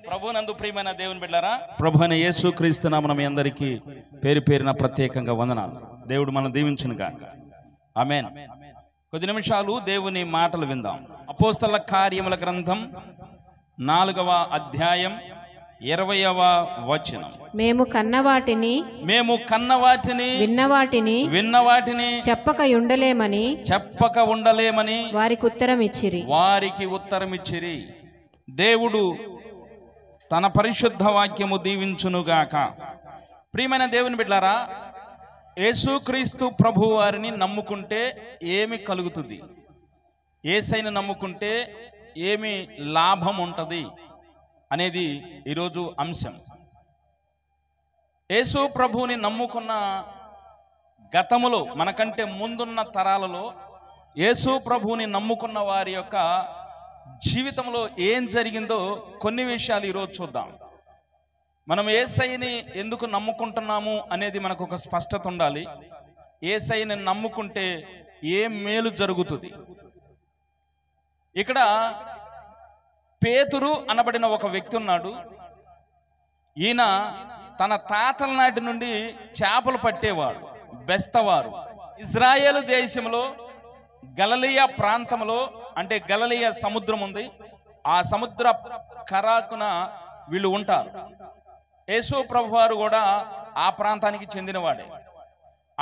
ప్రభునందు ప్రియమైన దేవుని బిడ్డలారా, ప్రభు అయిన యేసుక్రీస్తు నామమున మీ అందరికీ పేరు పేరున ప్రత్యేకంగా వందనాలు. దేవుడు మనం దీవించును గాక. ఆమేన్. కొద్ది నిమిషాలు దేవుని మాటలు విందాం. అపోస్తల కార్యముల గ్రంథం 4వ అధ్యాయం 20వ వచనం. మేము కన్నవాటిని విన్నవాటిని చెప్పక ఉండలేమని వారికి ఉత్తరం ఇచ్చిరి. దేవుడు తన పరిశుద్ధ వాక్యము దీవించునుగాక. ప్రియమైన దేవుని బిడ్డలారా, యేసుక్రీస్తు ప్రభు వారిని నమ్ముకుంటే ఏమి కలుగుతుంది, యేసయ్యను నమ్ముకుంటే ఏమి లాభం ఉంటుంది అనేది ఈరోజు అంశం. యేసు ప్రభువుని నమ్ముకున్న గతములో, మనకంటే ముందున్న తరాలలో యేసు ప్రభువుని నమ్ముకున్న వారి యొక్క జీవితంలో ఏం జరిగిందో కొన్ని విషయాలు ఈరోజు చూద్దాం. మనం యేసయ్యని ఎందుకు నమ్ముకుంటున్నాము అనేది మనకు ఒక స్పష్టత ఉండాలి. యేసయ్యని నమ్ముకుంటే ఏం మేలు జరుగుతుంది. ఇక్కడ పేతురు అనబడిన ఒక వ్యక్తి ఉన్నాడు. ఈయన తన తాతల నాటి నుండి చేపలు పట్టేవాడు, బెస్తవారు. ఇజ్రాయేలు దేశంలో గలిలయ ప్రాంతంలో, అంటే గలిలయ సముద్రం ఉంది, ఆ సముద్ర కరాకున వీళ్ళు ఉంటారు. యేసు ప్రభువారు కూడా ఆ ప్రాంతానికి చెందినవాడే.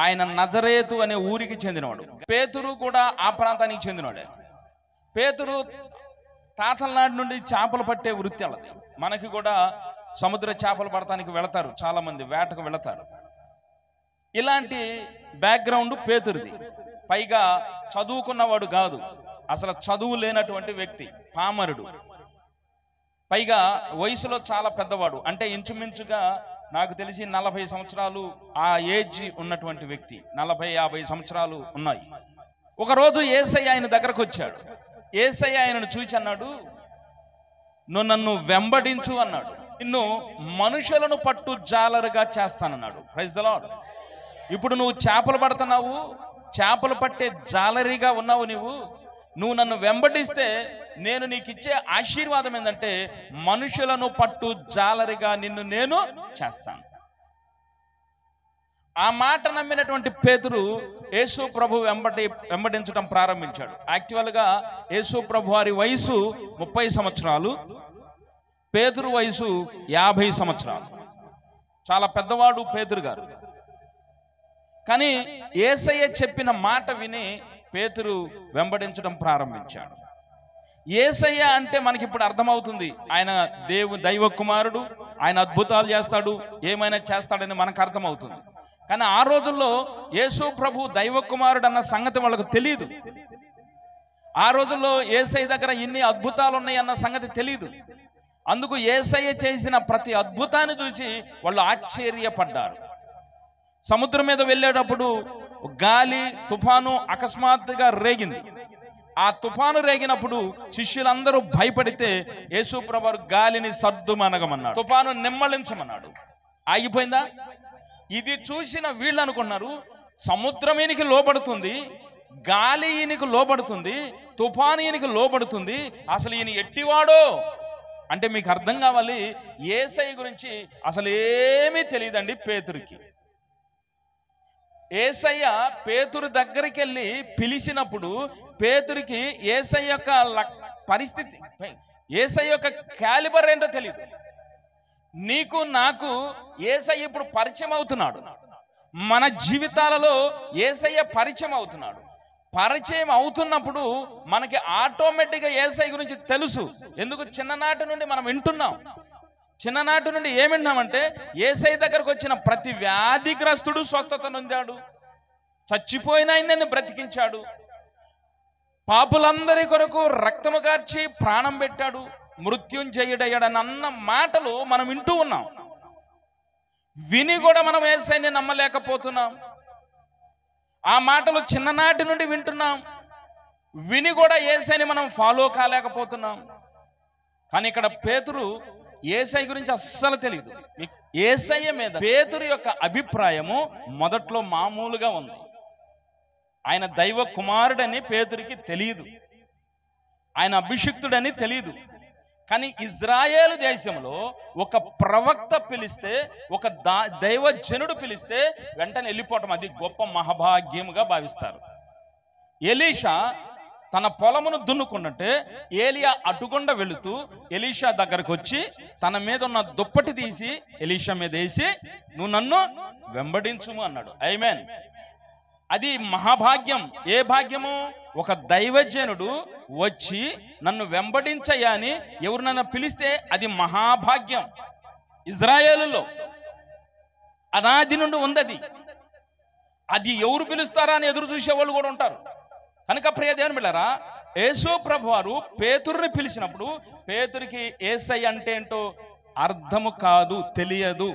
ఆయన నజరేతు అనే ఊరికి చెందినవాడు. పేతురు కూడా ఆ ప్రాంతానికి చెందినవాడే. పేతురు తాతల నాటి నుండి చేపలు పట్టే వృత్తి అలది. మనకి కూడా సముద్ర చేపలు పడటానికి వెళతారు, చాలా మంది వేటకు వెళతారు. ఇలాంటి బ్యాక్గ్రౌండ్ పేతురుది. పైగా చదువుకున్నవాడు కాదు, అసలు చదువు లేనటువంటి వ్యక్తి, పామరుడు. పైగా వయసులో చాలా పెద్దవాడు, అంటే ఇంచుమించుగా నాకు తెలిసి 40 సంవత్సరాలు ఆ ఏజ్ ఉన్నటువంటి వ్యక్తి. 40-50 సంవత్సరాలు ఉన్నాయి. ఒకరోజు యేసయ్య ఆయన దగ్గరకు వచ్చాడు. యేసయ్య ఆయనను చూచి అన్నాడు, నువ్వు నన్ను వెంబడించు అన్నాడు. నిన్ను మనుషులను పట్టు జాలరుగా చేస్తానన్నాడు. Praise the Lord. ఇప్పుడు నువ్వు చేపలు పడుతున్నావు, చేపలు పట్టే జాలరిగా ఉన్నావు. నువ్వు నన్ను వెంబడిస్తే నేను నీకు ఇచ్చే ఆశీర్వాదం ఏంటంటే మనుషులను పట్టు జాలరిగా నిన్ను నేను చేస్తాను. ఆ మాట నమ్మినటువంటి పేతురు యేసు ప్రభు వెంబడించడం ప్రారంభించాడు. యాక్చువల్గా యేసు ప్రభు వారి వయసు 30 సంవత్సరాలు, పేతురు వయసు 50 సంవత్సరాలు. చాలా పెద్దవాడు పేతురు గారు. కానీ యేసయ్య చెప్పిన మాట విని పేతురు వెంబడించడం ప్రారంభించాడు. యేసయ్య అంటే మనకి ఇప్పుడు అర్థమవుతుంది, ఆయన దైవ కుమారుడు, ఆయన అద్భుతాలు చేస్తాడు, ఏమైనా చేస్తాడని మనకు అర్థమవుతుంది. కానీ ఆ రోజుల్లో యేసు ప్రభు దైవ కుమారుడు అన్న సంగతి వాళ్ళకు తెలియదు. ఆ రోజుల్లో యేసయ్య దగ్గర ఇన్ని అద్భుతాలు ఉన్నాయి అన్న సంగతి తెలియదు. అందుకు యేసయ్య చేసిన ప్రతి అద్భుతాన్ని చూసి వాళ్ళు ఆశ్చర్యపడ్డారు. సముద్రం మీద వెళ్ళేటప్పుడు గాలి తుఫాను అకస్మాత్తుగా రేగింది. ఆ తుఫాను రేగినప్పుడు శిష్యులందరూ భయపడితే యేసు ప్రభువు గాలిని సర్దుమనగమన్నాడు, తుఫాను నిమ్మళించమన్నాడు. ఆగిపోయిందా? ఇది చూసిన వీళ్ళు అనుకున్నారు, సముద్రం ఈయనకి లోబడుతుంది, గాలి ఈయనకి లోబడుతుంది, తుఫాను ఈయనకి లోబడుతుంది, అసలు ఈయన ఎట్టివాడో. అంటే మీకు అర్థం కావాలి, యేసయ్య గురించి అసలు ఏమీ తెలియదండి పేతురుకి. యేసయ్య పేతురు దగ్గరికి వెళ్ళి పిలిచినప్పుడు పేతురికి యేసయ్య యొక్క పరిస్థితి, యేసయ్య యొక్క క్యాలిబర్ ఏంటో తెలియదు. నీకు నాకు యేసయ్య ఇప్పుడు పరిచయం అవుతున్నాడు. మన జీవితాలలో యేసయ్య పరిచయం అవుతున్నాడు. పరిచయం అవుతున్నప్పుడు మనకి ఆటోమేటిక్గా యేసయ్య గురించి తెలుసు. ఎందుకు? చిన్ననాటి నుండి మనం వింటున్నాం. చిన్ననాటి నుండి ఏం వింటున్నామంటే యేసయ్య దగ్గరకు వచ్చిన ప్రతి వ్యాధిగ్రస్తుడు స్వస్థత నొందాడు, చచ్చిపోయిన ఆయన్ని బ్రతికించాడు, పాపులందరి కొరకు రక్తము కార్చి ప్రాణం పెట్టాడు, మృత్యుంజయుడయ్యాడని అన్న మాటలు మనం వింటూ ఉన్నాం. విని కూడా మనం యేసయ్యని నమ్మలేకపోతున్నాం. ఆ మాటలు చిన్ననాటి నుండి వింటున్నాం, విని కూడా యేసయ్యని మనం ఫాలో కాలేకపోతున్నాం. కానీ ఇక్కడ పేతురు యేసయ్య గురించి అస్సలు తెలియదు. యేసయ్య మీద పేతురు యొక్క అభిప్రాయము మొదట్లో మామూలుగా ఉంది. ఆయన దైవ కుమారుడని పేతురికి తెలియదు, ఆయన అభిషిక్తుడని తెలియదు. కానీ ఇజ్రాయేలు దేశంలో ఒక ప్రవక్త పిలిస్తే, ఒక దైవజనుడు పిలిస్తే వెంటనే వెళ్ళిపోవటం అది గొప్ప మహాభాగ్యముగా భావిస్తారు. ఎలీషా తన పొలమును దున్నుకున్నట్టే ఏలియా అటుగుండా వెళుతూ ఎలీషా దగ్గరకు వచ్చి తన మీద ఉన్న దుప్పటి తీసి ఎలీషా మీద వేసి, నువ్వు నన్ను వెంబడించుము అన్నాడు. ఆమేన్. అది మహాభాగ్యం. ఏ భాగ్యము? ఒక దైవజనుడు వచ్చి నన్ను వెంబడించయ్యా అని ఎవరినైనా పిలిస్తే అది మహాభాగ్యం. ఇజ్రాయేలులో అనాది నుండి ఉంది. అది ఎవరు పిలుస్తారా అని ఎదురు చూసేవాళ్ళు కూడా ఉంటారు. కనుక ప్రియ దేవుని బిడ్డలారా, యేసు ప్రభు వారు పేతురుని పిలిచినప్పుడు పేతురికి యేసయ్య అంటే ఏంటో అర్థము కాదు, తెలియదు.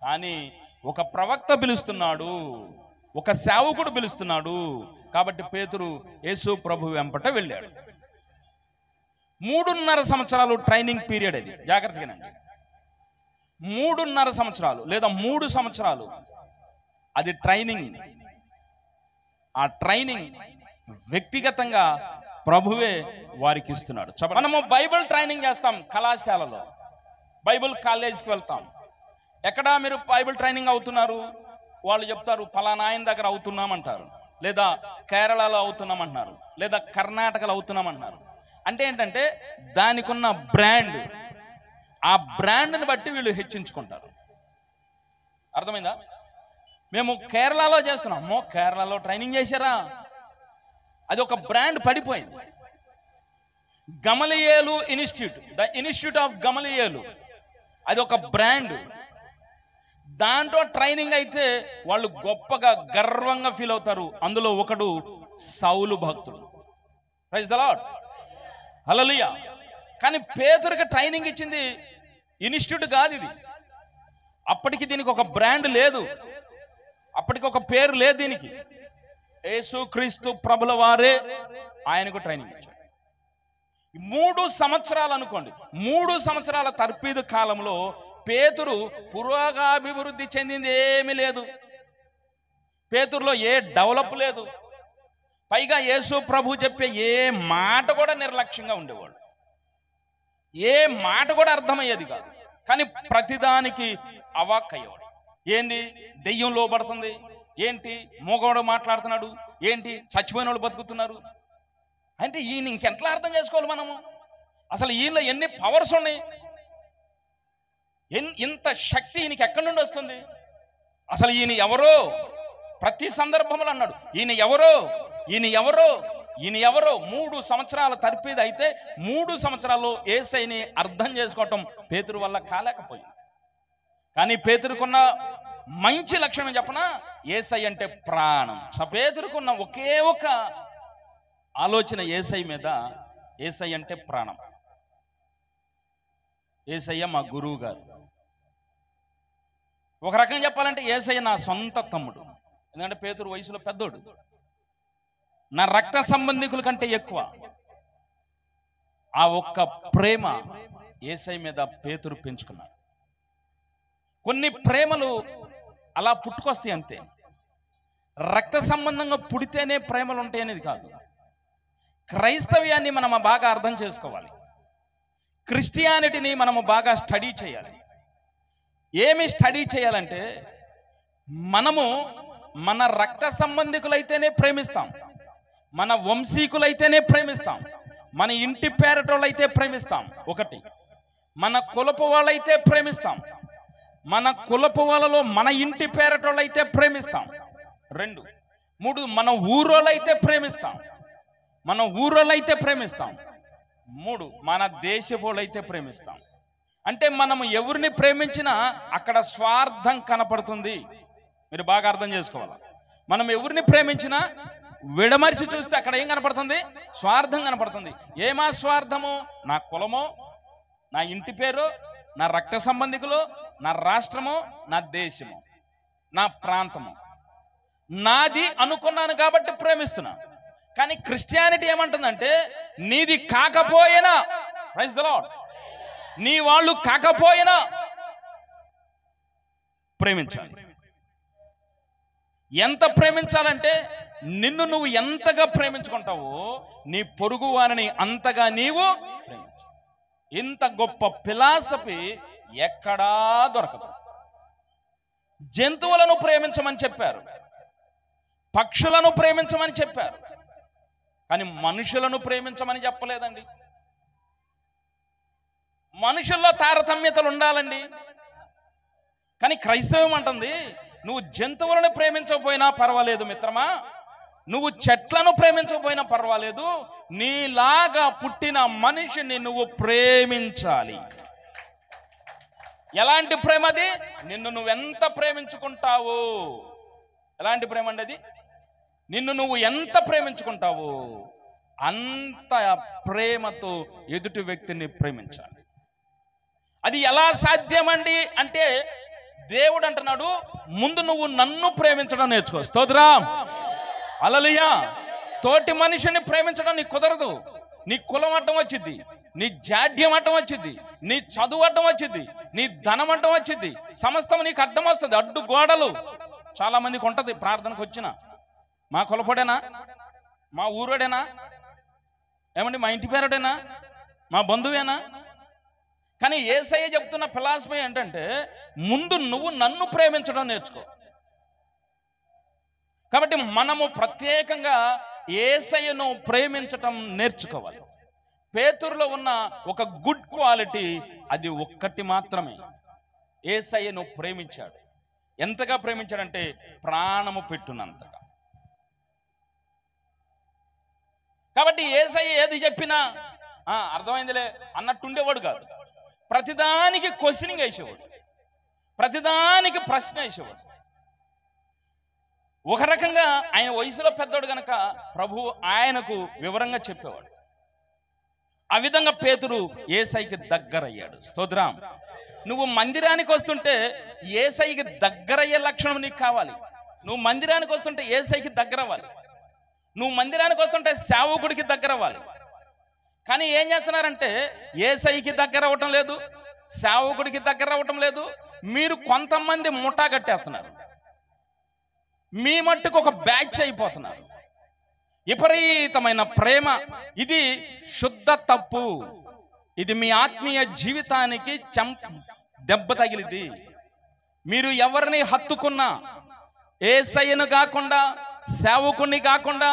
కానీ ఒక ప్రవక్త పిలుస్తున్నాడు, ఒక సేవకుడు పిలుస్తున్నాడు కాబట్టి పేతురు యేసు ప్రభు వెంపట వెళ్ళాడు. 3.5 సంవత్సరాలు ట్రైనింగ్ పీరియడ్. అది జాగ్రత్తగానండి. 3.5 సంవత్సరాలు లేదా 3 సంవత్సరాలు అది ట్రైనింగ్. ఆ ట్రైనింగ్ వ్యక్తిగతంగా ప్రభువే వారికి ఇస్తున్నాడు. మనము బైబిల్ ట్రైనింగ్ చేస్తాం కళాశాలలో, బైబిల్ కాలేజీకి వెళ్తాం. ఎక్కడ మీరు బైబిల్ ట్రైనింగ్ అవుతున్నారు? వాళ్ళు చెప్తారు ఫలానా ఆయన దగ్గర అవుతున్నామంటారు, లేదా కేరళలో అవుతున్నామంటున్నారు, లేదా కర్ణాటకలో అవుతున్నామంటున్నారు. అంటే ఏంటంటే దానికి ఉన్న బ్రాండ్, ఆ బ్రాండ్ని బట్టి వీళ్ళు హెచ్చించుకుంటారు. అర్థమైందా? మేము కేరళలో చేస్తున్నాము, కేరళలో ట్రైనింగ్ చేశారా? అది ఒక బ్రాండ్ పడిపోయింది. గమలియేలు ఇన్స్టిట్యూట్, ద ఇన్స్టిట్యూట్ ఆఫ్ గమలియేలు, అది ఒక బ్రాండ్. దాంట్లో ట్రైనింగ్ అయితే వాళ్ళు గొప్పగా గర్వంగా ఫీల్ అవుతారు. అందులో ఒకడు సౌలు భక్తుడు. ప్రైజ్ ది లార్డ్, హల్లెలూయా. కానీ పేతురుకి ట్రైనింగ్ ఇచ్చింది ఇన్స్టిట్యూట్ కాదు ఇది. అప్పటికి దీనికి ఒక బ్రాండ్ లేదు, అప్పటికి ఒక పేరు లేదు దీనికి. యేసుక్రీస్తు ప్రభుల వారే ఆయనకు ట్రైనింగ్ ఇచ్చాడు. 3 సంవత్సరాలు అనుకోండి, 3 సంవత్సరాల తర్పీదు కాలంలో పేతురు పురోగాభివృద్ధి చెందింది ఏమీ లేదు. పేతురులో ఏ డెవలప్ లేదు. పైగా యేసు ప్రభు చెప్పే ఏ మాట కూడా నిర్లక్ష్యంగా ఉండేవాడు. ఏ మాట కూడా అర్థమయ్యేది కాదు. కానీ ప్రతిదానికి అవాక్కయ్యేవాడు. ఏంది? దెయ్యం లోబడుతుంది, ఏంటి మూగవాడు మాట్లాడుతున్నాడు, ఏంటి చచ్చిపోయిన వాళ్ళు బతుకుతున్నారు అంటే ఈయన ఇంకెట్లా అర్థం చేసుకోవాలి మనము? అసలు ఈయనలో ఎన్ని పవర్స్ ఉన్నాయి, ఇంత శక్తి ఈయనకి ఎక్కడి నుండి వస్తుంది? అసలు ఈయన ఎవరో? ప్రతి సందర్భంలో అన్నాడు ఈయన ఎవరో, ఈయన ఎవరో, ఈయన ఎవరో. 3 సంవత్సరాల తర్పీదు అయితే 3 సంవత్సరాల్లో యేసయ్యని అర్థం చేసుకోవటం పేతురు వల్ల కాలేకపోయింది. కానీ పేతురుకున్న మంచి లక్షణం చెప్పనా? యేసయ్య అంటే ప్రాణం. పేతురుకున్న ఒకే ఒక ఆలోచన యేసయ్య మీద, యేసయ్య అంటే ప్రాణం. యేసయ్య మా గురువు గారు. ఒక రకంగా చెప్పాలంటే యేసయ్య నా సొంత తమ్ముడు. ఎందుకంటే పేతురు వయసులో పెద్దోడు, నా రక్త సంబంధికుల కంటే ఎక్కువ. ఆ ఒక్క ప్రేమ యేసయ్య మీద పేతురు పెంచుకున్నాడు. కొన్ని ప్రేమలు అలా పుట్టుకొస్తాయి అంతే. రక్త సంబంధంగా పుడితేనే ప్రేమలు ఉంటాయి అనేది కాదు. క్రైస్తవ్యాన్ని మనం బాగా అర్థం చేసుకోవాలి. క్రిస్టియానిటీని మనము బాగా స్టడీ చేయాలి. ఏమి స్టడీ చేయాలంటే, మనము మన రక్త సంబంధికులైతేనే ప్రేమిస్తాం, మన వంశీకులైతేనే ప్రేమిస్తాం, మన ఇంటి పేరటోళ్ళైతే ప్రేమిస్తాం. ఒకటి, మన కులపు వాళ్ళైతే ప్రేమిస్తాం, మన కులపు వాళ్ళలో మన ఇంటి పేరటోళ్ళైతే ప్రేమిస్తాం. 2, 3 మన ఊరోళ్ళైతే ప్రేమిస్తాం, మన ఊరోళ్ళైతే ప్రేమిస్తాం. 3 మన దేశపోళ్ళైతే ప్రేమిస్తాం. అంటే మనము ఎవరిని ప్రేమించినా అక్కడ స్వార్థం కనపడుతుంది. మీరు బాగా అర్థం చేసుకోవాలి. మనం ఎవరిని ప్రేమించినా విడమర్చి చూస్తే అక్కడ ఏం కనపడుతుంది? స్వార్థం కనపడుతుంది. ఏమా స్వార్థము? నా కులమో, నా ఇంటి పేరు, నా రక్త సంబంధికులు, నా రాష్ట్రము, నా దేశము, నా ప్రాంతము, నాది అనుకున్నాను కాబట్టి ప్రేమిస్తున్నా. కానీ క్రిస్టియానిటీ ఏమంటుందంటే, నీది కాకపోయినా, ప్రైజ్ ది లార్డ్, నీ వాళ్ళు కాకపోయినా ప్రేమించాలి. ఎంత ప్రేమించాలంటే, నిన్ను నువ్వు ఎంతగా ప్రేమించుకుంటావో నీ పొరుగు వారిని అంతగా నీవు ప్రేమించు. ఇంత గొప్ప ఫిలాసఫీ ఎక్కడా దొరకదు. జంతువులను ప్రేమించమని చెప్పారు, పక్షులను ప్రేమించమని చెప్పారు, కానీ మనుషులను ప్రేమించమని చెప్పలేదండి. మనుషుల్లో తారతమ్యతలు ఉండాలండి, కానీ క్రైస్తవం అంటుంది నువ్వు జంతువులను ప్రేమించకపోయినా పర్వాలేదు మిత్రమా, నువ్వు చెట్లను ప్రేమించకపోయినా పర్వాలేదు, నీలాగా పుట్టిన మనిషిని నువ్వు ప్రేమించాలి. ఎలాంటి ప్రేమ అది? నిన్ను నువ్వెంత ప్రేమించుకుంటావు. ఎలాంటి ప్రేమ అండి అది? నిన్ను నువ్వు ఎంత ప్రేమించుకుంటావు అంత ప్రేమతో ఎదుటి వ్యక్తిని ప్రేమించాలి. అది ఎలా సాధ్యమండి అంటే దేవుడు అంటున్నాడు, ముందు నువ్వు నన్ను ప్రేమించడం నేర్చుకో. స్తోత్రం, హల్లెలూయా. తోటి మనిషిని ప్రేమించడం నీకు కుదరదు. నీ కులం అడ్డం వచ్చింది, నీ జాడ్యం అడ్డం వచ్చింది, నీ చదువు అడ్డం వచ్చింది, నీ ధనం అడ్డం వచ్చింది, సమస్తం నీకు అడ్డం వస్తుంది. అడ్డు గోడలు చాలా మందికి ఉంటుంది. ప్రార్థనకు వచ్చిన మా కులపడేనా, మా ఊరోడేనా, ఏమండి మా ఇంటి పేరుడేనా, మా బంధువేనా? కానీ యేసయ్య చెప్తున్న ఫిలాసఫీ ఏంటంటే ముందు నువ్వు నన్ను ప్రేమించడం నేర్చుకో. కాబట్టి మనము ప్రత్యేకంగా యేసయ్యను ప్రేమించటం నేర్చుకోవాలి. పేతురులో ఉన్న ఒక గుడ్ క్వాలిటీ అది ఒక్కటి మాత్రమే, యేసయ్యను ప్రేమించాడు. ఎంతగా ప్రేమించాడంటే ప్రాణము పెట్టునంతగా. కాబట్టి యేసయ్య ఏది చెప్పినా అర్థమైందిలే అన్నట్టుండేవాడు కాదు. ప్రతిదానికి క్వశ్చనింగ్ వేసేవాడు, ప్రతిదానికి ప్రశ్న వేసేవాడు. ఒక రకంగా ఆయన వయసులో పెద్దోడు గనక ప్రభు ఆయనకు వివరంగా చెప్పేవాడు. ఆ విధంగా పేతురు యేసయ్యకి దగ్గరయ్యాడు. స్తోత్రం. నువ్వు మందిరానికి వస్తుంటే యేసయ్యకి దగ్గరయ్యే లక్షణం నీకు కావాలి. నువ్వు మందిరానికి వస్తుంటే యేసయ్యకి దగ్గర అవ్వాలి. నువ్వు మందిరానికి వస్తుంటే సేవకుడికి దగ్గర అవ్వాలి. కానీ ఏం చేస్తున్నారంటే యేసయ్యకి దగ్గర అవ్వటం లేదు, సేవకుడికి దగ్గర అవ్వటం లేదు. మీరు కొంతమంది ముఠా కట్టేస్తున్నారు, మీ మట్టుకు ఒక బ్యాచ్ అయిపోతున్నారు. విపరీతమైన ప్రేమ, ఇది శుద్ధ తప్పు. ఇది మీ ఆత్మీయ జీవితానికి దెబ్బ తగిలింది. మీరు ఎవరిని హత్తుకున్నా, యేసయ్యను కాకుండా సేవకుని కాకుండా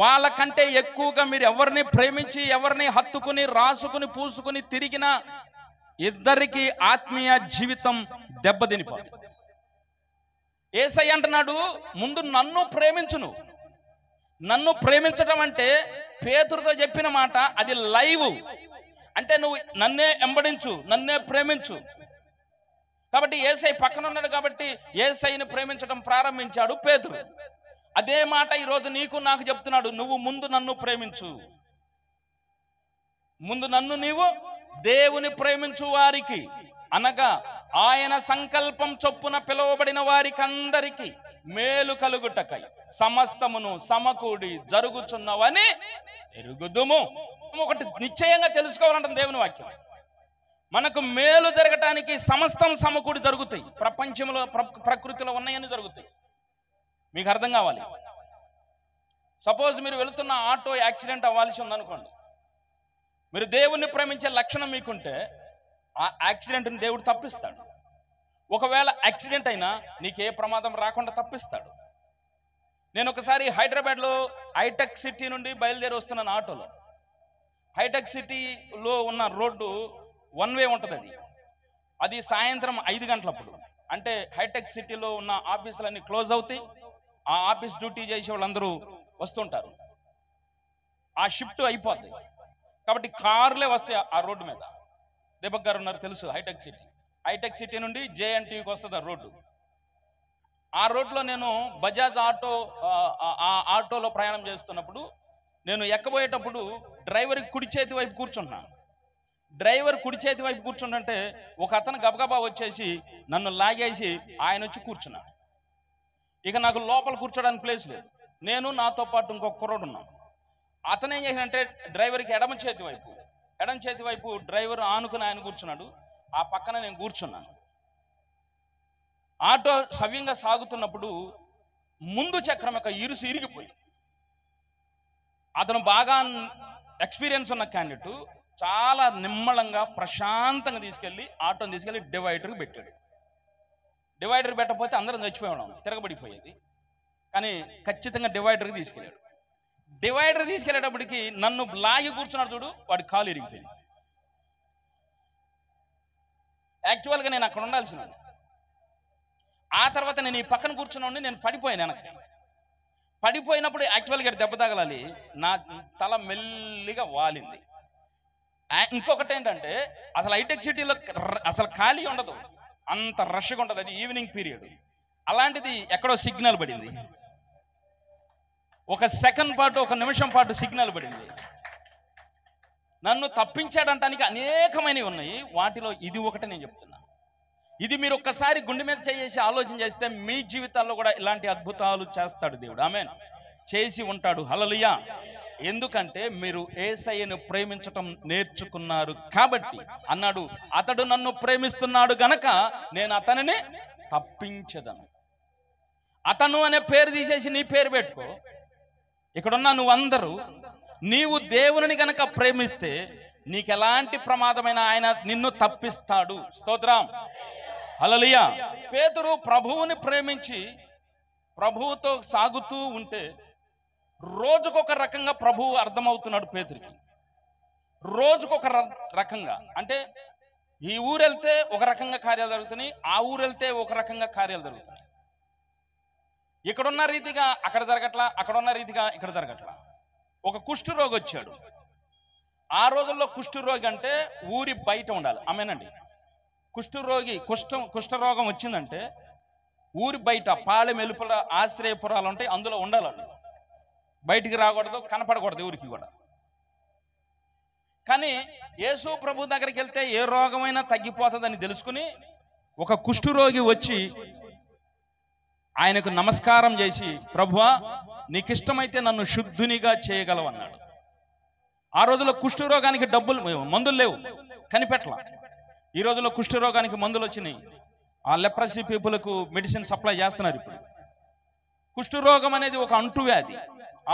వాళ్ళకంటే ఎక్కువగా మీరు ఎవరిని ప్రేమించి ఎవరిని హత్తుకుని రాసుకుని పూసుకుని తిరిగినా ఇద్దరికి ఆత్మీయ జీవితం దెబ్బతినిపోతుంది. యేసయ్య అంటున్నాడు ముందు నన్ను ప్రేమించును. నన్ను ప్రేమించడం అంటే పేతురుతో చెప్పిన మాట అది లైవ్. అంటే నువ్వు నన్నే వెంబడించు, నన్నే ప్రేమించు. కాబట్టి యేసయ్య పక్కన ఉన్నాడు కాబట్టి యేసయ్యని ప్రేమించడం ప్రారంభించాడు పేతురు. అదే మాట ఈరోజు నీకు నాకు చెప్తున్నాడు, నువ్వు ముందు నన్ను ప్రేమించు. ముందు నన్ను నీవు దేవుని ప్రేమించు వారికి, అనగా ఆయన సంకల్పం చొప్పున పిలువబడిన వారికి అందరికీ మేలు కలుగుటకై సమస్తమును సమకూడి జరుగుచున్నవని ఎరుగుదుము. ఒకటి నిశ్చయంగా తెలుసుకోవాలంటే దేవుని వాక్యం, మనకు మేలు జరగటానికి సమస్తం సమకూడి జరుగుతాయి. ప్రపంచంలో ప్రకృతిలో ఉన్నాయని జరుగుతాయి. మీకు అర్థం కావాలి. సపోజ్ మీరు వెళుతున్న ఆటో యాక్సిడెంట్ అవ్వాల్సి ఉందనుకోండి, మీరు దేవుణ్ణి ప్రేమించే లక్షణం మీకుంటే ఆ యాక్సిడెంట్ని దేవుడు తప్పిస్తాడు. ఒకవేళ యాక్సిడెంట్ అయినా నీకే ప్రమాదం రాకుండా తప్పిస్తాడు. నేను ఒకసారి హైదరాబాద్లో హైటెక్ సిటీ నుండి బయలుదేరి వస్తున్నాను ఆటోలో. హైటెక్ సిటీలో ఉన్న రోడ్డు వన్ వే ఉంటుంది. అది సాయంత్రం 5 గంటలప్పుడు, అంటే హైటెక్ సిటీలో ఉన్న ఆఫీసులన్నీ క్లోజ్ అవుతాయి. ఆ ఆఫీస్ డ్యూటీ చేసే వాళ్ళందరూ వస్తుంటారు, ఆ షిఫ్ట్ అయిపోద్ది. కాబట్టి కార్లే వస్తాయి ఆ రోడ్డు మీద. దీపక్ గారు ఉన్నారు తెలుసు, హైటెక్ సిటీ నుండి JNTకి వస్తుంది ఆ రోడ్డు. ఆ రోడ్లో నేను బజాజ్ ఆటోలో ప్రయాణం చేస్తున్నప్పుడు నేను ఎక్కబోయేటప్పుడు డ్రైవర్ కుడి చేతి వైపు కూర్చుంటున్నాను. డ్రైవర్ కుడి చేతి వైపు కూర్చుంటుంటే ఒక అతను గబగబా వచ్చేసి నన్ను లాగేసి ఆయన వచ్చి కూర్చున్నాడు. ఇక నాకు లోపల కూర్చోడానికి ప్లేస్ లేదు. నేను నాతో పాటు ఇంకొక కుర్రోడు ఉన్నాను. అతను ఏం చేసినంటే డ్రైవర్కి ఎడమ చేతి వైపు డ్రైవర్ ఆనుకుని ఆయన కూర్చున్నాడు, ఆ పక్కన నేను కూర్చున్నాను. ఆటో సవ్యంగా సాగుతున్నప్పుడు ముందు చక్రం యొక్క ఇరుసు ఇరిగిపోయి, అతను బాగా ఎక్స్పీరియన్స్ ఉన్న క్యాండిడేట్ చాలా నిమ్మళంగా ప్రశాంతంగా తీసుకెళ్ళి ఆటోని తీసుకెళ్ళి డివైడర్కి పెట్టాడు. డివైడర్ పెట్టకపోతే అందరం చచ్చిపోయాం, తిరగబడిపోయేది. కానీ ఖచ్చితంగా డివైడర్కి తీసుకెళ్ళాడు. డివైడర్ తీసుకెళ్ళేటప్పటికి నన్ను లాగి కూర్చున్నాడు చూడు, వాడి కాలు ఇరిగిపోయింది. యాక్చువల్గా నేను అక్కడ ఉండాల్సిన, ఆ తర్వాత నేను ఈ పక్కన కూర్చున్నాను, నేను పడిపోయాను. వెనక్కి పడిపోయినప్పుడు యాక్చువల్గా దెబ్బ తగలాలి, నా తల మెల్లిగా వాలింది. ఇంకొకటి ఏంటంటే అసలు హైటెక్ సిటీలో అసలు ఖాళీ ఉండదు, అంత రష్గా ఉంటుంది. అది ఈవినింగ్ పీరియడ్. అలాంటిది ఎక్కడో సిగ్నల్ పడింది, ఒక సెకండ్ పాటు, ఒక నిమిషం పాటు సిగ్నల్ పడింది. నన్ను తప్పించాడంటానికి అనేకమైనవి ఉన్నాయి. వాటిలో ఇది ఒకటి నేను చెప్తున్నా. ఇది మీరు ఒక్కసారి గుండె మీద చేసి ఆలోచన చేస్తే మీ జీవితాల్లో కూడా ఇలాంటి అద్భుతాలు చేస్తాడు దేవుడు. ఆమేన్. చేసి ఉంటాడు. హల్లెలూయా. ఎందుకంటే మీరు యేసయ్యను ప్రేమించటం నేర్చుకున్నారు కాబట్టి అన్నాడు, అతడు నన్ను ప్రేమిస్తున్నాడు గనక నేను అతనిని తప్పించదను. అతను అనే పేరు తీసేసి నీ పేరు పెట్టుకో. ఇక్కడున్న నువ్వందరూ నీవు దేవుని గనక ప్రేమిస్తే నీకు ఎలాంటి ప్రమాదమైన ఆయన నిన్ను తప్పిస్తాడు. స్తోత్రం. హల్లెలూయా. పేతురు ప్రభువుని ప్రేమించి ప్రభువుతో సాగుతూ ఉంటే రోజుకొక రకంగా ప్రభువు అర్థమవుతున్నాడు పేతురికి. రోజుకొక రకంగా, అంటే ఈ ఊరు వెళ్తే ఒక రకంగా కార్యాలు జరుగుతున్నాయి, ఆ ఊరు వెళ్తే ఒక రకంగా కార్యాలు జరుగుతున్నాయి. ఇక్కడున్న రీతిగా అక్కడ జరగట్లా, అక్కడున్న రీతిగా ఇక్కడ జరగట్లా. ఒక కుష్ఠరోగి వచ్చాడు. ఆ రోజుల్లో కుష్ఠరోగి అంటే ఊరి బయట ఉండాలి. ఆమేనండి. కుష్ఠరోగి కుష్ఠరోగం వచ్చిందంటే ఊరి బయట పాలెం వెలుపల ఆశ్రయపురాలు ఉంటాయి, అందులో ఉండాలి. బయటికి రాకూడదు, కనపడకూడదు ఊరికి కూడా. కానీ యేసు ప్రభు దగ్గరికి వెళ్తే ఏ రోగమైనా తగ్గిపోతుందని తెలుసుకుని ఒక కుష్ఠరోగి వచ్చి ఆయనకు నమస్కారం చేసి, ప్రభువా నీకు ఇష్టమైతే నన్ను శుద్ధునిగా చేయగలవు అన్నాడు. ఆ రోజుల్లో కుష్ఠరోగానికి మందులు లేవు, కనిపెట్టలా. ఈ రోజుల్లో కుష్ఠరోగానికి మందులు వచ్చినాయి. ఆ లెప్రసీ పీపుల్కు మెడిసిన్ సప్లై చేస్తున్నారు ఇప్పుడు. కుష్ఠరోగం అనేది ఒక అంటువ్యాధి.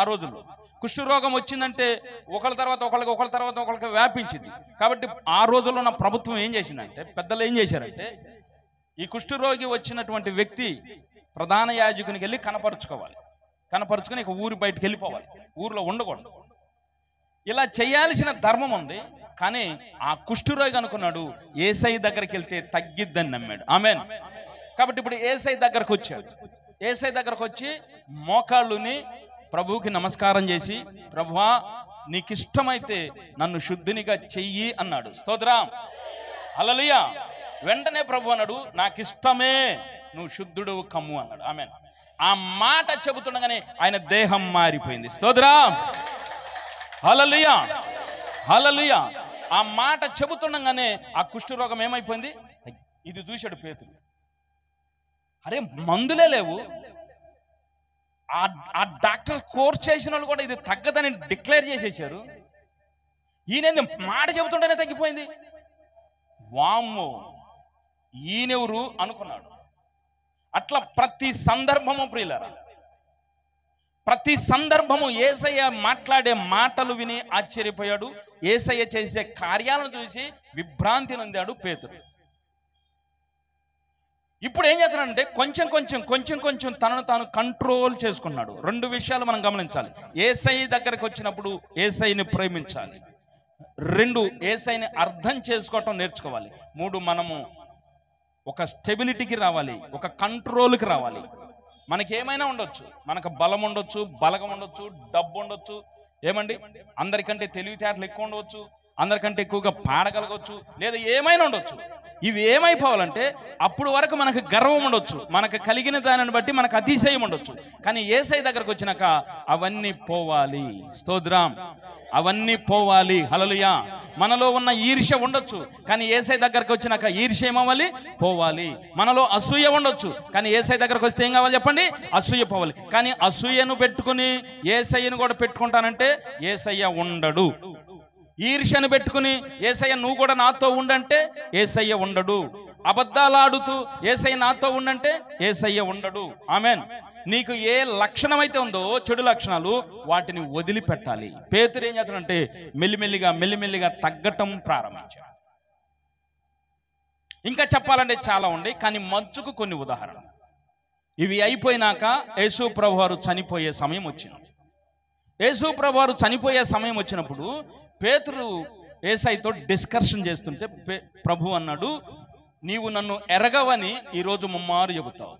ఆ రోజుల్లో కుష్ఠరోగం వచ్చిందంటే ఒకళ్ళ తర్వాత ఒకళ్ళకి వ్యాపించింది. కాబట్టి ఆ రోజుల్లో నా ప్రభుత్వం ఏం చేసిందంటే, పెద్దలు ఏం చేశారంటే, ఈ కుష్ఠరోగి వచ్చినటువంటి వ్యక్తి ప్రధాన యాజకునికి వెళ్ళి కనపరుచుకొని ఇక ఊరి బయటకు వెళ్ళిపోవాలి, ఊరిలో ఉండకూడదు. ఇలా చేయాల్సిన ధర్మం ఉంది. కానీ ఆ కుష్ఠరోగి అనుకున్నాడు యేసయ్య దగ్గరికి వెళ్తే తగ్గిద్దని నమ్మాడు. ఆమేన్. కాబట్టి ఇప్పుడు యేసయ్య దగ్గరకు వచ్చాడు. యేసయ్య దగ్గరకు వచ్చి మోకాళ్ళుని ప్రభువుకి నమస్కారం చేసి, ప్రభువా నీకు ఇష్టమైతే నన్ను శుద్ధినిగా చెయ్యి అన్నాడు. స్తోత్రం. హల్లెలూయా. వెంటనే ప్రభు అన్నాడు, నాకు ఇష్టమే, నువ్వు శుద్ధుడు కమ్ము అన్నాడు. ఆమేన్. ఆ మాట చెబుతుండగానే ఆయన దేహం మారిపోయింది. స్తోత్రం. హల్లెలూయా. హల్లెలూయా. ఆ మాట చెబుతుండగానే ఆ కుష్ఠరోగం ఏమైపోయింది? ఇది చూశాడు పేతురు. అరే మందులే లేవు, ఆ డాక్టర్ కోర్స్ చేసిన వాళ్ళు కూడా ఇది తగ్గదని డిక్లేర్ చేసేసారు. ఈయన మాట చెబుతుంటేనే తగ్గిపోయింది. వామ్మో, ఈయనెవరు అనుకున్నాడు. అట్లా ప్రతి సందర్భము ప్రియులారా, ప్రతి సందర్భము యేసయ్య మాట్లాడే మాటలు విని ఆశ్చర్యపోయాడు. యేసయ్య చేసే కార్యాలను చూసి విభ్రాంతి నొందాడు పేతురు. ఇప్పుడు ఏం చేస్తున్నాడంటే కొంచెం తనను తాను కంట్రోల్ చేసుకున్నాడు. రెండు విషయాలు మనం గమనించాలి. యేసయ్య దగ్గరికి వచ్చినప్పుడు యేసయ్యని ప్రేమించాలి. 2, యేసయ్యని అర్థం చేసుకోవటం నేర్చుకోవాలి. 3, మనము ఒక స్టెబిలిటీకి రావాలి, ఒక కంట్రోల్కి రావాలి. మనకి ఏమైనా ఉండొచ్చు, మనకు బలం ఉండొచ్చు, బలగం ఉండొచ్చు, డబ్బు ఉండొచ్చు, ఏమండి అందరికంటే తెలివితేటలు ఎక్కువ ఉండవచ్చు, అందరికంటే ఎక్కువగా పాడగలగవచ్చు, లేదా ఏమైనా ఉండొచ్చు. ఇవి ఏమైపోవాలంటే అప్పుడు వరకు మనకు గర్వం ఉండొచ్చు, మనకు కలిగిన దానిని బట్టి మనకు అతిశయం ఉండొచ్చు. కానీ యేసయ్య దగ్గరకు వచ్చినాక అవన్నీ పోవాలి. స్తోత్రం. అవన్నీ పోవాలి. హల్లెలూయా. మనలో ఉన్న ఈర్ష్య ఉండొచ్చు, కానీ యేసయ్య దగ్గరకు వచ్చినాక ఈర్ష్య ఏమవ్వాలి? పోవాలి. మనలో అసూయ ఉండొచ్చు, కానీ యేసయ్య దగ్గరకు వస్తే ఏం కావాలి చెప్పండి? అసూయ పోవాలి. కానీ అసూయను పెట్టుకుని యేసయ్యను కూడా పెట్టుకుంటానంటే యేసయ్య ఉండడు. ఈర్ష్యను పెట్టుకుని యేసయ్య నువ్వు కూడా నాతో ఉండంటే యేసయ్య ఉండడు. అబద్ధాలు ఆడుతూ యేసయ్య నాతో ఉండంటే యేసయ్య ఉండడు. ఆమేన్. నీకు ఏ లక్షణం అయితే ఉందో చెడు లక్షణాలు వాటిని వదిలిపెట్టాలి. పేతురు ఏం చేస్తాడంటే మెల్లిమెల్లిగా తగ్గటం ప్రారంభించాడు. ఇంకా చెప్పాలంటే చాలా ఉండే, కానీ మచ్చుకు కొన్ని ఉదాహరణలు. ఇవి అయిపోయినాక యేసు ప్రభువారు చనిపోయే సమయం వచ్చింది. యేసు ప్రభువారు చనిపోయే సమయం వచ్చినప్పుడు పేతురు యేసయ్యతో డిస్కషన్ చేస్తుంటే ప్రభు అన్నాడు, నీవు నన్ను ఎరగవని ఈరోజు ముమ్మారు చెబుతావు.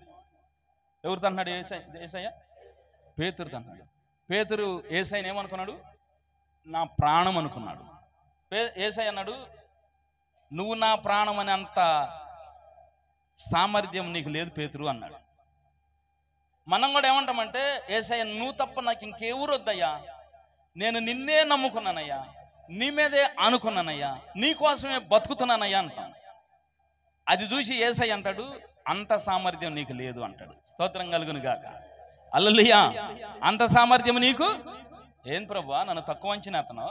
ఎవరితో అన్నాడు యేసయ్య? పేతురుతో అన్నాడు. పేతురు యేసయ్యని ఏమనుకున్నాడు? నా ప్రాణం అనుకున్నాడు. యేసయ్య అన్నాడు, నువ్వు నా ప్రాణం అని అంత సామర్థ్యం నీకు లేదు పేతురు అన్నాడు. మనం కూడా ఏమంటామంటే, యేసయ్య నువ్వు తప్ప నాకు ఇంకెవరు వద్దయ్యా, నేను నిన్నే నమ్ముకున్నానయ్యా, నీ మీదే అనుకున్నానయ్యా, నీ కోసమే బతుకుతున్నానయ్యా అంటాం. అది చూసి యేసయ్య అంటాడు, అంత సామర్థ్యం నీకు లేదు అంటాడు. స్తోత్రం కలుగును గాక. హల్లెలూయా. అంత సామర్థ్యం నీకు ఏం ప్రభువా, నన్ను తక్కువ అంచనా అతను?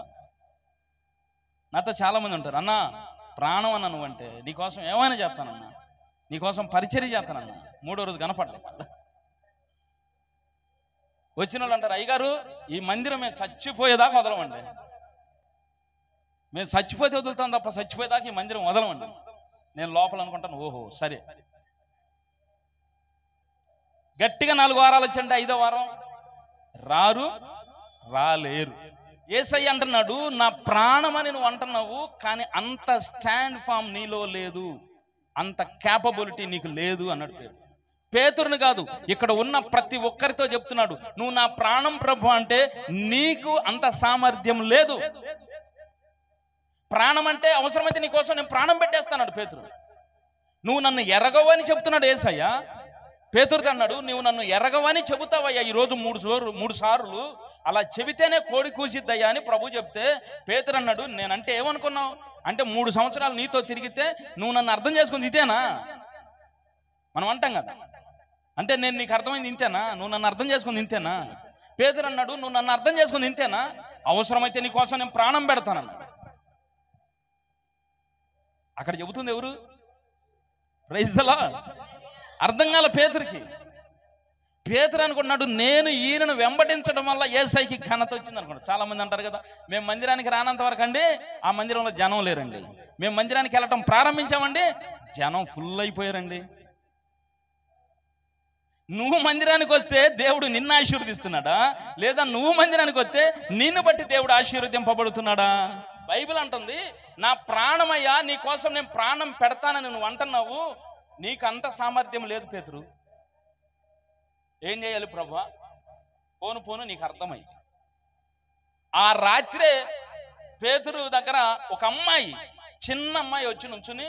నాతో చాలామంది ఉంటారు, అన్నా ప్రాణం అన్న నువ్వంటే నీకోసం ఏమైనా చేస్తానన్నా, నీకోసం పరిచర్య చేస్తానన్నా. 3వ రోజు కనపడలేదు. వచ్చిన వాళ్ళు అంటారు, అయ్యగారు ఈ మందిరం మేము చచ్చిపోయేదాకా వదలమండి, మేము చచ్చిపోతే వదులుతాం తప్ప చచ్చిపోయేదాకా ఈ మందిరం వదలమండి. నేను లోపల అనుకుంటాను, ఓహో సరే. గట్టిగా 4 వారాలు వచ్చండి, 5వ వారం రాలేరు. యేసయ్య అంటున్నాడు, నా ప్రాణమని నువ్వు అంటున్నావు, కానీ అంత స్టాండ్ ఫామ్ నీలో లేదు, అంత క్యాపబిలిటీ నీకు లేదు అన్నాడు. పేతురుని కాదు, ఇక్కడ ఉన్న ప్రతి ఒక్కరితో చెప్తున్నాడు, నువ్వు నా ప్రాణం ప్రభు అంటే నీకు అంత సామర్థ్యం లేదు. ప్రాణం అంటే అవసరమైతే నీకోసం నేను ప్రాణం పెట్టేస్తాడు పేతురు. నువ్వు నన్ను ఎరగవని చెబుతున్నాడు యేసయ్య. పేతురుతో అన్నాడు, నువ్వు నన్ను ఎరగవని చెబుతావయ్యా ఈరోజు 3 సార్లు, అలా చెబితేనే కోడి కూసిద్దయ్యా అని ప్రభు చెప్తే పేతురు అన్నాడు, నేనంటే ఏమనుకున్నావు అంటే 3 సంవత్సరాలు నీతో తిరిగితే నువ్వు నన్ను అర్థం చేసుకుంది ఇదేనా? మనం అంటాం కదా, అంటే నేను నీకు అర్థమైంది ఇంతేనా, నువ్వు నన్ను అర్థం చేసుకుంది ఇంతేనా? పేతురు అన్నాడు, నువ్వు నన్ను అర్థం చేసుకుంది ఇంతేనా, అవసరమైతే నీ కోసం నేను ప్రాణం పెడతానన్నాడు. అక్కడ చెబుతుంది ఎవరు? Praise the Lord. అర్థం కాల పేతురుకి. పేతురు అనుకున్నాడు, నేను ఈయనను వెంబడించడం వల్ల యేసయ్యకి ఘనత వచ్చింది అనుకున్నాడు. చాలా మంది అంటారు కదా, మేము మందిరానికి రానంత వరకు అండి ఆ మందిరంలో జనం లేరండి, మేము మందిరానికి వెళ్ళటం ప్రారంభించామండి జనం ఫుల్ అయిపోయారండి. నువ్వు మందిరానికి వస్తే దేవుడు నిన్ను ఆశీర్వదిస్తున్నాడా, లేదా నువ్వు మందిరానికి వస్తే నిన్ను బట్టి దేవుడు ఆశీర్వదింపబడుతున్నాడా? బైబిల్ అంటుంది, నా ప్రాణమయ్యా నీ కోసం నేను ప్రాణం పెడతానని నువ్వు అంటున్నావు, నీకు అంత సామర్థ్యం లేదు పేతురు. ఏం చేయాలి ప్రభువా? పోను నీకు అర్థమైంది. ఆ రాత్రే పేతురు దగ్గర ఒక అమ్మాయి, చిన్న అమ్మాయి వచ్చి నుంచుని